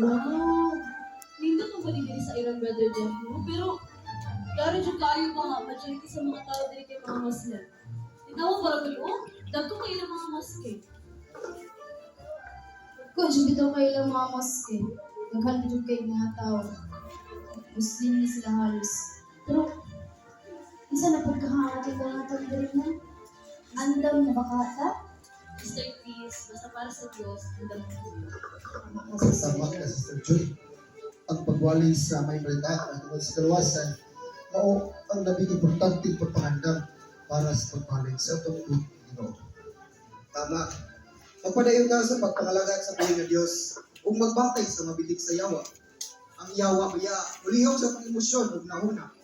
Wow! Nindot mo ba din sa ilang brother Jeff mo? Pero, klaro dyan kayo mga majority sa mga tao din kay mga Muslim. Tingnan para kayo, dagko kayo ng mga Muslim. Kung dyan bitaw kayo lang mga moske, naghanap dyan kayo mga tao. Muslim na sila halos. Pero, isa na pagkahangat yung mga tao dali na. Andam na bakata? Mr. Chris, basta para sa Diyos, andam mo. Salamat ka, Sister Joy. Ang pagwali sa may balita at sa kaluwasan, mao ang labing importante pagpahandam para sa pagpalig sa itong Ginoo. Tama. Magpadayon ka sa pagpangalagad sa piling ng Diyos ug magbantay sa mabilig sa yawa. Ang yawa biya ulihaw sa pang-emosyon ug nahuna.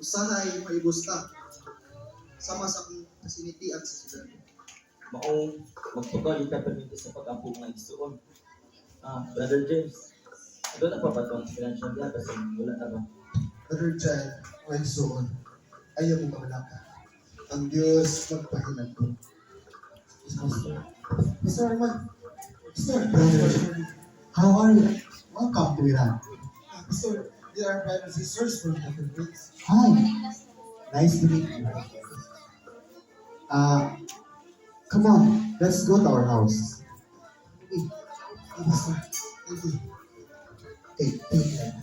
Usahay maibusta sama sa akong kasinitian sa sudan. Maong magtugaw yung Plmbc sa pag-ampong nga igsuon. Brother James, doon na pa ba itong financial gap kasi wala na ba? Brother Child, when soon, ayaw mo kamalaka. Ang Diyos magpahinag ko. Mr. Arman, Mr. Brother, how are you? Welcome to Iran. Mr. They are brothers and sisters from the Philippines. Hi, nice to meet you. Come on, let's go to our house. Hey, Mr. Thank you. Hey, take care.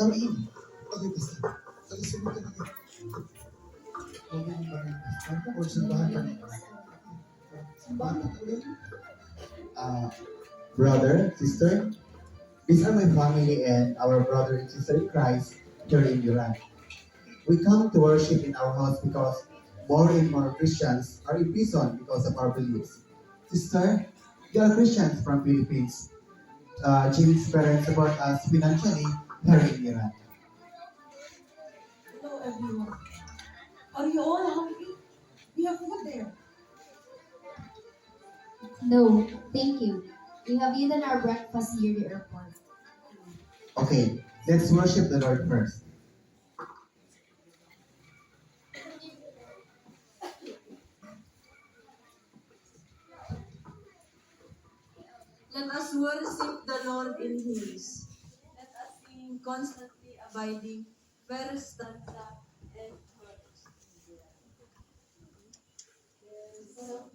Come in. Okay, Mr. Sige, sumunod ka na. Huwag mo ba rin? Ano po, simbahan ka na? Simbahan ka na? Brother, sister, these are my family and our brother and sister in Christ here in Iran. We come to worship in our house because more and more Christians are in prison because of our beliefs. Sister, you are Christians from Philippines. James' parents support us financially here in Iran. Hello everyone. Are you all hungry? We have food there. No, thank you. We have eaten our breakfast near the airport. Okay, let's worship the Lord first. Let us worship the Lord in hymns. Let us sing constantly abiding, first stanza and chorus. There's a